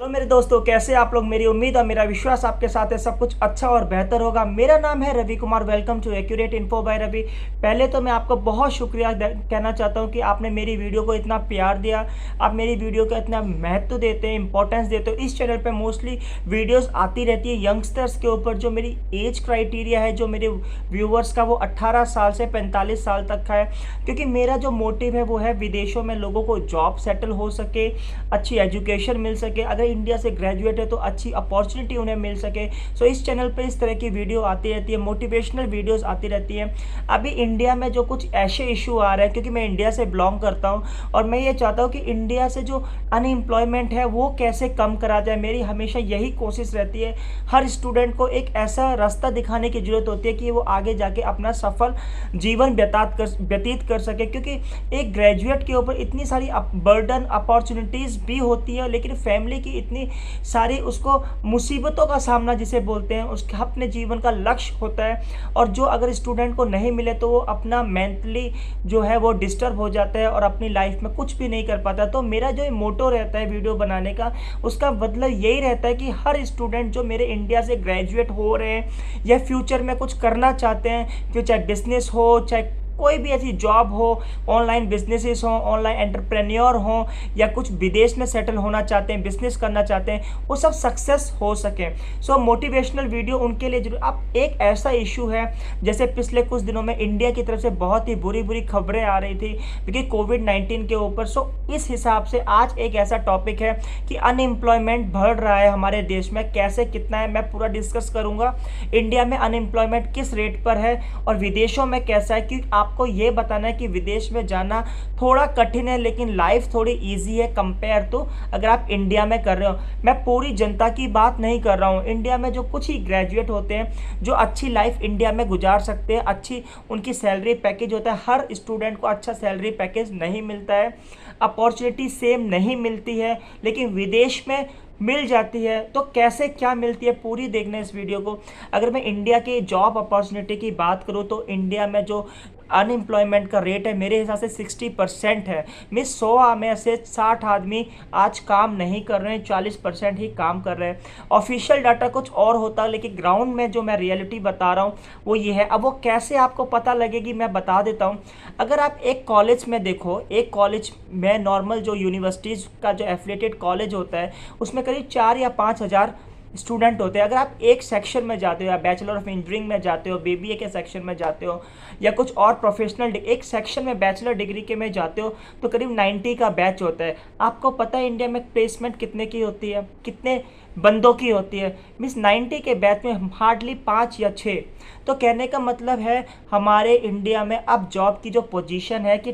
Hello मेरे दोस्तों, कैसे आप लोग। मेरी उम्मीद और मेरा विश्वास आपके साथ है सब कुछ अच्छा और बेहतर होगा। मेरा नाम है Ravi Kumar. Welcome to accurate info by Ravi. पहले तो मैं आपको बहुत शुक्रिया कहना चाहता हूं कि आपने मेरी वीडियो को इतना प्यार दिया, आप मेरी वीडियो को इतना महत्व देते हैं, इंपॉर्टेंस देते हो। इस चैनल पर मोस्टली वीडियोज़ आती रहती है यंगस्टर्स के ऊपर। जो मेरी एज क्राइटेरिया है, जो मेरे व्यूवर्स का, वो 18 साल से 45 साल तक का है, क्योंकि मेरा जो मोटिव है वो है विदेशों में लोगों को जॉब सेटल हो सके, अच्छी एजुकेशन मिल सके। अगर इंडिया से ग्रेजुएट है तो अच्छी अपॉर्चुनिटी उन्हें मिल सके। सो इस चैनल पे इस तरह की वीडियो आती रहती है, मोटिवेशनल वीडियोस आती रहती है। अभी इंडिया में जो कुछ ऐसे इशू आ रहे हैं, क्योंकि मैं इंडिया से बिलोंग करता हूँ और मैं ये चाहता हूँ कि इंडिया से जो अनएम्प्लॉयमेंट है वो कैसे कम करा जाए। मेरी हमेशा यही कोशिश रहती है। हर स्टूडेंट को एक ऐसा रास्ता दिखाने की ज़रूरत होती है कि वो आगे जाके अपना सफल जीवन व्यतीत कर सके, क्योंकि एक ग्रेजुएट के ऊपर इतनी सारी बर्डन अपॉर्चुनिटीज़ भी होती है, लेकिन फैमिली की इतनी सारी उसको मुसीबतों का सामना जिसे बोलते हैं, उसका अपने जीवन का लक्ष्य होता है। और जो अगर स्टूडेंट को नहीं मिले तो वो अपना मेंटली जो है वो डिस्टर्ब हो जाता है और अपनी लाइफ में कुछ भी नहीं कर पाता। तो मेरा जो मोटो रहता है वीडियो बनाने का, उसका मतलब यही रहता है कि हर स्टूडेंट जो मेरे इंडिया से ग्रेजुएट हो रहे हैं या फ्यूचर में कुछ करना चाहते हैं, फिर चाहे बिजनेस हो, चाहे कोई भी ऐसी जॉब हो, ऑनलाइन बिजनेसेस हो, ऑनलाइन एंटरप्रेन्योर हो, या कुछ विदेश में सेटल होना चाहते हैं, बिजनेस करना चाहते हैं, वो सब सक्सेस हो सके। सो मोटिवेशनल वीडियो उनके लिए जरूर। अब एक ऐसा इशू है, जैसे पिछले कुछ दिनों में इंडिया की तरफ से बहुत ही बुरी बुरी खबरें आ रही थी क्योंकि कोविड-19 के ऊपर। सो इस हिसाब से आज एक ऐसा टॉपिक है कि अनएम्प्लॉयमेंट बढ़ रहा है हमारे देश में, कैसे कितना है, मैं पूरा डिस्कस करूंगा। इंडिया में अनएम्प्लॉयमेंट किस रेट पर है और विदेशों में कैसा है, क्योंकि आपको ये बताना है कि विदेश में जाना थोड़ा कठिन है लेकिन लाइफ थोड़ी इजी है कंपेयर टू अगर आप इंडिया में कर रहे हो। मैं पूरी जनता की बात नहीं कर रहा हूँ। इंडिया में जो कुछ ही ग्रेजुएट होते हैं जो अच्छी लाइफ इंडिया में गुजार सकते हैं, अच्छी उनकी सैलरी पैकेज होता है। हर स्टूडेंट को अच्छा सैलरी पैकेज नहीं मिलता है, अपॉर्चुनिटी सेम नहीं मिलती है, लेकिन विदेश में मिल जाती है। तो कैसे क्या मिलती है पूरी देखना इस वीडियो को। अगर मैं इंडिया की जॉब अपॉर्चुनिटी की बात करूँ तो इंडिया में जो अनएम्प्लॉयमेंट का रेट है मेरे हिसाब से 60% है। मीन्स 100 में से 60 आदमी आज काम नहीं कर रहे हैं, 40% ही काम कर रहे हैं। ऑफिशियल डाटा कुछ और होता है, लेकिन ग्राउंड में जो मैं रियलिटी बता रहा हूँ वो ये है। अब वो कैसे आपको पता लगेगी मैं बता देता हूँ। अगर आप एक कॉलेज में देखो, एक कॉलेज में नॉर्मल जो यूनिवर्सिटीज़ का जो एफिलिएटेड कॉलेज होता है उसमें करीब 4 या 5 हज़ार स्टूडेंट होते हैं। अगर आप एक सेक्शन में जाते हो या बैचलर ऑफ इंजीनियरिंग में जाते हो, बीबीए के सेक्शन में जाते हो, या कुछ और प्रोफेशनल एक सेक्शन में बैचलर डिग्री के में जाते हो, तो करीब 90 का बैच होता है। आपको पता है इंडिया में प्लेसमेंट कितने की होती है, कितने बंदों की होती है। मीन्स 90 के बैच में हार्डली 5 या 6। तो कहने का मतलब है हमारे इंडिया में अब जॉब की जो पोजीशन है कि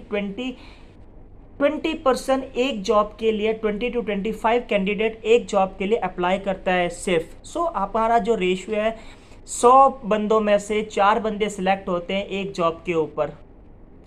20% एक जॉब के लिए, 20 to 25 कैंडिडेट एक जॉब के लिए अप्लाई करता है सिर्फ। सो हमारा जो रेशियो है 100 बंदों में से 4 बंदे सिलेक्ट होते हैं एक जॉब के ऊपर।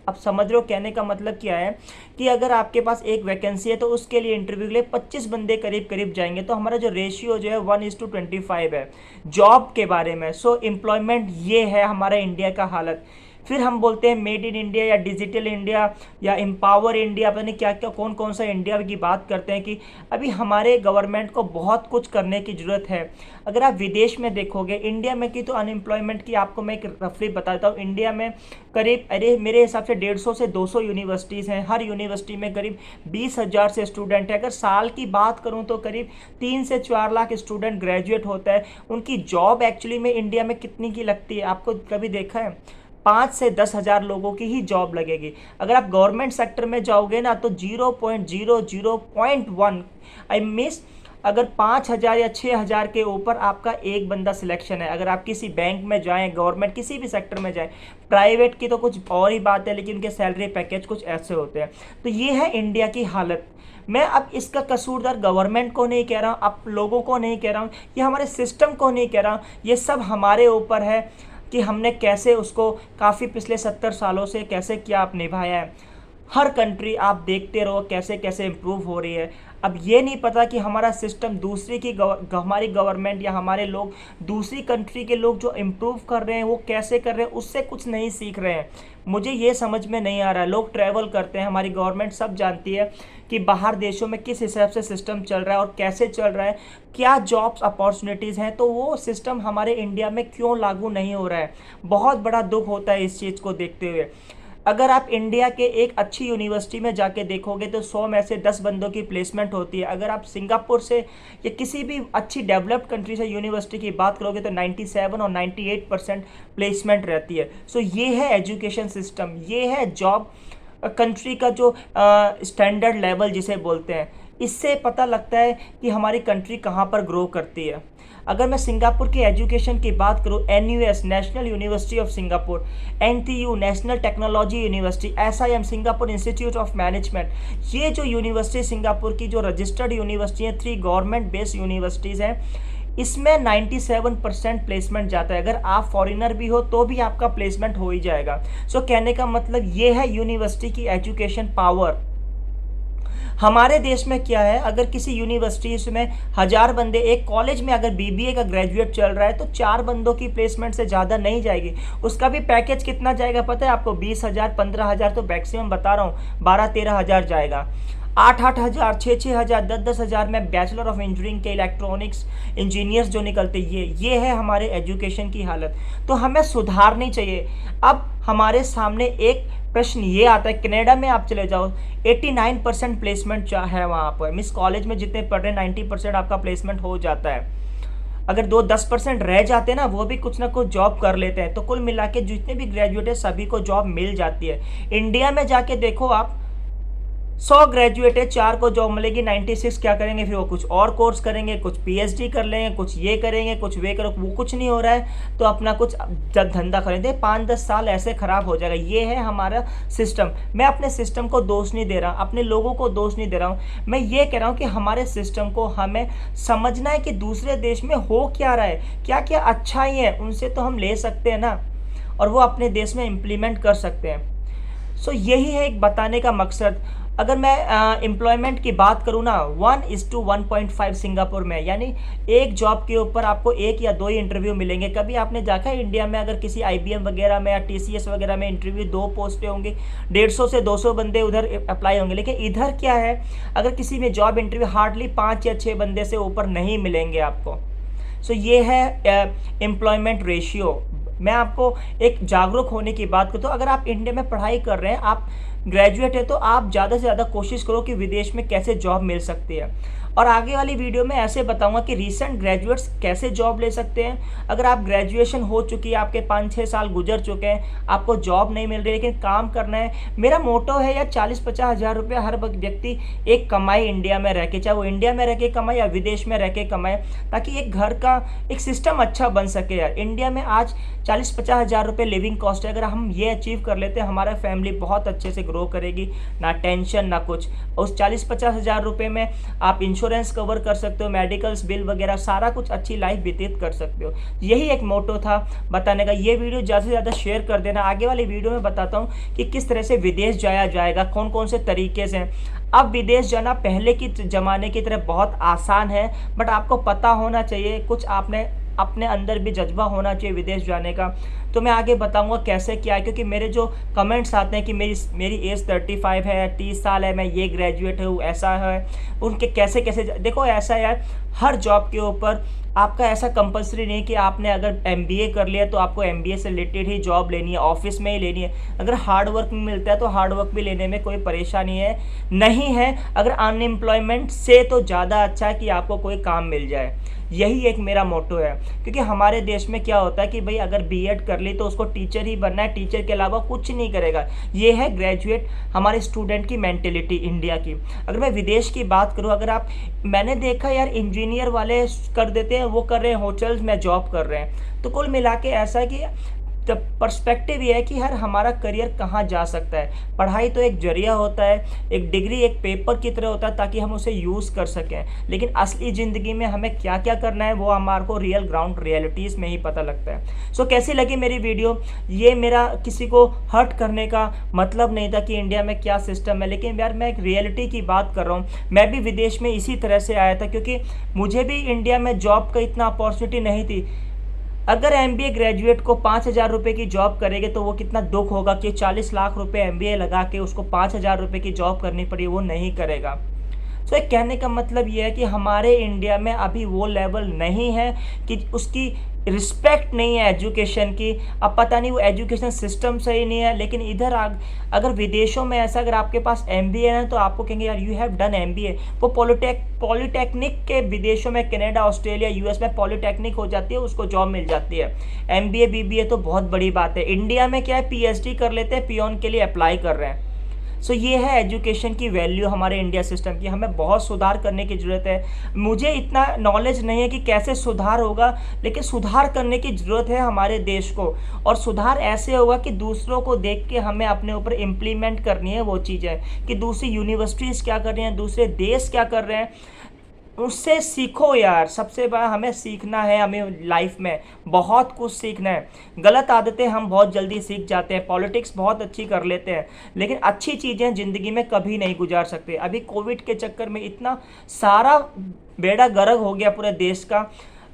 अब समझ रहे हो कहने का मतलब क्या है कि अगर आपके पास एक वैकेंसी है तो उसके लिए इंटरव्यू के लिए 25 बंदे करीब करीब जाएंगे। तो हमारा जो रेशियो जो है 1:25 है जॉब के बारे में। सो एम्प्लॉयमेंट ये है हमारा इंडिया का हालत। फिर हम बोलते हैं मेड इन इंडिया या डिजिटल इंडिया या एम्पावर इंडिया, पता नहीं क्या क्या कौन कौन सा इंडिया की बात करते हैं कि अभी हमारे गवर्नमेंट को बहुत कुछ करने की ज़रूरत है। अगर आप विदेश में देखोगे, इंडिया में की तो अनएम्प्लॉयमेंट की आपको मैं एक रफली बताता हूँ। इंडिया में करीब मेरे हिसाब से 150 से 200 यूनिवर्सिटीज़ हैं। हर यूनिवर्सिटी में करीब 20,000 से स्टूडेंट है। अगर साल की बात करूँ तो करीब 3 से 4 लाख स्टूडेंट ग्रेजुएट होता है। उनकी जॉब एक्चुअली में इंडिया में कितनी की लगती है आपको कभी देखा है? 5 से 10,000 लोगों की ही जॉब लगेगी। अगर आप गवर्नमेंट सेक्टर में जाओगे ना तो 0.0001 आई मीन्स अगर 5,000 या 6,000 के ऊपर आपका एक बंदा सिलेक्शन है। अगर आप किसी बैंक में जाएं, गवर्नमेंट किसी भी सेक्टर में जाएं, प्राइवेट की तो कुछ और ही बात है, लेकिन उनके सैलरी पैकेज कुछ ऐसे होते हैं। तो ये है इंडिया की हालत। मैं अब इसका कसूरदार गवर्नमेंट को नहीं कह रहा हूँ, आप लोगों को नहीं कह रहा हूँ, ये हमारे सिस्टम को नहीं कह रहा हूँ, ये सब हमारे ऊपर है कि हमने कैसे उसको काफ़ी पिछले 70 सालों से कैसे क्या आप निभाया है। हर कंट्री आप देखते रहो कैसे कैसे इम्प्रूव हो रही है। अब ये नहीं पता कि हमारा सिस्टम हमारी गवर्नमेंट या हमारे लोग दूसरी कंट्री के लोग जो इम्प्रूव कर रहे हैं वो कैसे कर रहे हैं, उससे कुछ नहीं सीख रहे हैं। मुझे ये समझ में नहीं आ रहा है। लोग ट्रैवल करते हैं, हमारी गवर्नमेंट सब जानती है कि बाहर देशों में किस हिसाब से सिस्टम चल रहा है और कैसे चल रहा है, क्या जॉब्स अपॉर्चुनिटीज़ हैं, तो वो सिस्टम हमारे इंडिया में क्यों लागू नहीं हो रहा है। बहुत बड़ा दुख होता है इस चीज़ को देखते हुए। अगर आप इंडिया के एक अच्छी यूनिवर्सिटी में जाके देखोगे तो 100 में से 10 बंदों की प्लेसमेंट होती है। अगर आप सिंगापुर से या किसी भी अच्छी डेवलप्ड कंट्री से यूनिवर्सिटी की बात करोगे तो 97 और 98% प्लेसमेंट रहती है। सो ये है एजुकेशन सिस्टम, ये है जॉब कंट्री का जो स्टैंडर्ड लेवल जिसे बोलते हैं। इससे पता लगता है कि हमारी कंट्री कहाँ पर ग्रो करती है। अगर मैं सिंगापुर की एजुकेशन की बात करूँ, NUS national university of Singapore, NTU national technology university, SIM Singapore institute of management, ये जो यूनिवर्सिटी सिंगापुर की जो रजिस्टर्ड यूनिवर्सिटी हैं, 3 गवर्नमेंट बेस्ड यूनिवर्सिटीज़ हैं, इसमें 97% प्लेसमेंट जाता है। अगर आप फॉरेनर भी हो तो भी आपका प्लेसमेंट हो ही जाएगा। सो कहने का मतलब ये है यूनिवर्सिटी की एजुकेशन पावर। हमारे देश में क्या है, अगर किसी यूनिवर्सिटी में 1000 बंदे, एक कॉलेज में अगर BBA का ग्रेजुएट चल रहा है तो 4 बंदों की प्लेसमेंट से ज़्यादा नहीं जाएगी। उसका भी पैकेज कितना जाएगा पता है आपको? 20,000, 15,000 तो मैक्सिमम बता रहा हूँ, 12-13 हज़ार जाएगा। 8-8 हज़ार, 6-6 हज़ार, 10-10 हज़ार में बैचलर ऑफ इंजीनियरिंग के इलेक्ट्रॉनिक्स इंजीनियर्स जो निकलते, ये है हमारे एजुकेशन की हालत। तो हमें सुधारनी चाहिए। अब हमारे सामने एक प्रश्न ये आता है, कनाडा में आप चले जाओ, 89% प्लेसमेंट है वहाँ पर। मिस कॉलेज में जितने पढ़ रहे 90% आपका प्लेसमेंट हो जाता है। अगर 2-10% रह जाते हैं ना, वो भी कुछ ना कुछ जॉब कर लेते हैं, तो कुल मिला के जितने भी ग्रेजुएट है सभी को जॉब मिल जाती है। इंडिया में जाके देखो आप, 100 ग्रेजुएट है, 4 को जॉब मिलेगी, 96 क्या करेंगे? फिर वो कुछ और कोर्स करेंगे, कुछ PhD कर लेंगे, कुछ ये करेंगे, कुछ वे करो, वो कुछ नहीं हो रहा है तो अपना कुछ जब धंधा खरीदे, 5-10 साल ऐसे खराब हो जाएगा। ये है हमारा सिस्टम। मैं अपने सिस्टम को दोष नहीं दे रहा, अपने लोगों को दोष नहीं दे रहा हूँ। मैं ये कह रहा हूँ कि हमारे सिस्टम को हमें समझना है कि दूसरे देश में हो क्या रहा है, क्या क्या अच्छाई है, उनसे तो हम ले सकते हैं ना, और वो अपने देश में इम्प्लीमेंट कर सकते हैं। सो यही है एक बताने का मकसद। अगर मैं एम्प्लॉयमेंट की बात करूँ ना, 1:1.5 सिंगापुर में, यानी एक जॉब के ऊपर आपको 1 या 2 ही इंटरव्यू मिलेंगे। कभी आपने देखा है इंडिया में अगर किसी IBM वगैरह में या TCS वगैरह में इंटरव्यू 2 पोस्टें होंगी, 150 से 200 बंदे उधर अप्लाई होंगे। लेकिन इधर क्या है, अगर किसी में जॉब इंटरव्यू हार्डली 5 या 6 बंदे से ऊपर नहीं मिलेंगे आपको। सो ये है एम्प्लॉयमेंट रेशियो। मैं आपको एक जागरूक होने की बात करूँ तो अगर आप इंडिया में पढ़ाई कर रहे हैं, आप ग्रेजुएट है, तो आप ज़्यादा से ज़्यादा कोशिश करो कि विदेश में कैसे जॉब मिल सकती है। और आगे वाली वीडियो में ऐसे बताऊंगा कि रीसेंट ग्रेजुएट्स कैसे जॉब ले सकते हैं। अगर आप ग्रेजुएशन हो चुकी है, आपके 5-6 साल गुजर चुके हैं, आपको जॉब नहीं मिल रही लेकिन काम करना है, मेरा मोटो है यार 40-50 हज़ार रुपये हर व्यक्ति एक कमाए इंडिया में रह के, चाहे वो इंडिया में रह के कमाए या विदेश में रह के कमाए, ताकि एक घर का एक सिस्टम अच्छा बन सके। यार इंडिया में आज 40-50 हज़ार रुपये लिविंग कॉस्ट है। अगर हम ये अचीव कर लेते हैं, हमारा फैमिली बहुत अच्छे से ग्रो करेगी, ना टेंशन ना कुछ। उस 40-50 हज़ार रुपये में आप इंश्योरेंस कवर कर सकते हो, मेडिकल्स बिल वगैरह सारा कुछ, अच्छी लाइफ व्यतीत कर सकते हो। यही एक मोटो था बताने का। ये वीडियो ज़्यादा से ज़्यादा शेयर कर देना। आगे वाली वीडियो में बताता हूँ कि किस तरह से विदेश जाया जाएगा, कौन कौन से तरीके से। अब विदेश जाना पहले की ज़माने की तरह बहुत आसान है, बट आपको पता होना चाहिए, कुछ आपने अपने अंदर भी जज्बा होना चाहिए विदेश जाने का। तो मैं आगे बताऊंगा कैसे क्या है, क्योंकि मेरे जो कमेंट्स आते हैं कि मेरी एज 35 है, 30 साल है, मैं ये ग्रेजुएट हूँ, ऐसा है, उनके कैसे कैसे। देखो ऐसा यार, हर जॉब के ऊपर आपका ऐसा कंपलसरी नहीं कि आपने अगर MBA कर लिया तो आपको MBA से रिलेटेड ही जॉब लेनी है, ऑफिस में ही लेनी है। अगर हार्ड वर्क मिलता है तो हार्ड वर्क भी लेने में कोई परेशानी है नहीं है। अगर अनएम्प्लॉयमेंट से तो ज़्यादा अच्छा है कि आपको कोई काम मिल जाए। यही एक मेरा मोटो है, क्योंकि हमारे देश में क्या होता है कि भाई अगर B.Ed कर ली तो उसको टीचर ही बनना है, टीचर के अलावा कुछ नहीं करेगा। ये है ग्रेजुएट हमारे स्टूडेंट की मेंटेलिटी इंडिया की। अगर मैं विदेश की बात करूँ, अगर आप, मैंने देखा यार इंजीनियर वाले कर देते हैं, वो कर रहे हैं होटल्स में जॉब कर रहे हैं। तो कुल मिला के ऐसा है कि पर्सपेक्टिव ये है कि यार हमारा करियर कहाँ जा सकता है। पढ़ाई तो एक जरिया होता है, एक डिग्री एक पेपर की तरह होता है ताकि हम उसे यूज़ कर सकें, लेकिन असली ज़िंदगी में हमें क्या क्या करना है वो हमारे को रियल ग्राउंड रियलिटीज़ में ही पता लगता है। सो कैसी लगी मेरी वीडियो? ये मेरा किसी को हर्ट करने का मतलब नहीं था कि इंडिया में क्या सिस्टम है, लेकिन यार मैं एक रियलिटी की बात कर रहा हूँ। मैं भी विदेश में इसी तरह से आया था क्योंकि मुझे भी इंडिया में जॉब का इतना अपॉर्चुनिटी नहीं थी। अगर एमबीए ग्रेजुएट को 5,000 रुपये की जॉब करेंगे तो वो कितना दुख होगा कि 40 लाख रुपए एमबीए लगा के उसको 5,000 रुपये की जॉब करनी पड़ी, वो नहीं करेगा। सो एक कहने का मतलब ये है कि हमारे इंडिया में अभी वो लेवल नहीं है कि उसकी रिस्पेक्ट नहीं है एजुकेशन की। अब पता नहीं वो एजुकेशन सिस्टम सही नहीं है, लेकिन इधर अगर विदेशों में ऐसा अगर आपके पास एमबीए है तो आपको कहेंगे यार यू हैव डन एमबीए। वो पॉलिटेक्निक के विदेशों में कनाडा, ऑस्ट्रेलिया, यूएस में पॉलिटेक्निक हो जाती है, उसको जॉब मिल जाती है। एमबीए बीबीए तो बहुत बड़ी बात है। इंडिया में क्या है, पीएचडी कर लेते हैं, पियोन के लिए अप्लाई कर रहे हैं। सो ये है एजुकेशन की वैल्यू हमारे इंडिया सिस्टम की। हमें बहुत सुधार करने की ज़रूरत है। मुझे इतना नॉलेज नहीं है कि कैसे सुधार होगा, लेकिन सुधार करने की ज़रूरत है हमारे देश को। और सुधार ऐसे होगा कि दूसरों को देख के हमें अपने ऊपर इम्प्लीमेंट करनी है वो चीज़ें, कि दूसरी यूनिवर्सिटीज़ क्या कर रही हैं, दूसरे देश क्या कर रहे हैं, उससे सीखो यार। सबसे बड़ा हमें सीखना है, हमें लाइफ में बहुत कुछ सीखना है। गलत आदतें हम बहुत जल्दी सीख जाते हैं, पॉलिटिक्स बहुत अच्छी कर लेते हैं, लेकिन अच्छी चीज़ें ज़िंदगी में कभी नहीं गुजार सकते। अभी कोविड के चक्कर में इतना सारा बेड़ा गर्क हो गया पूरे देश का।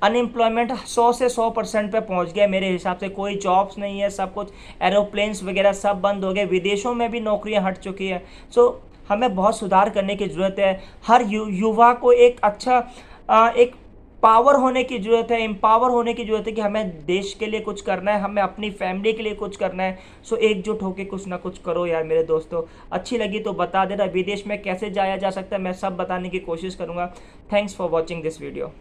अनएम्प्लॉयमेंट 100 से 100% पे पहुंच गया मेरे हिसाब से। कोई जॉब्स नहीं है, सब कुछ एरोप्लेन्स वगैरह सब बंद हो गए, विदेशों में भी नौकरियां हट चुकी हैं। सो हमें बहुत सुधार करने की ज़रूरत है। हर युवा को एक अच्छा एक पावर होने की ज़रूरत है, एम्पावर होने की ज़रूरत है कि हमें देश के लिए कुछ करना है, हमें अपनी फैमिली के लिए कुछ करना है। सो एकजुट होकर कुछ ना कुछ करो यार मेरे दोस्तों। अच्छी लगी तो बता देना, विदेश में कैसे जाया जा सकता है मैं सब बताने की कोशिश करूँगा। Thanks for watching this video.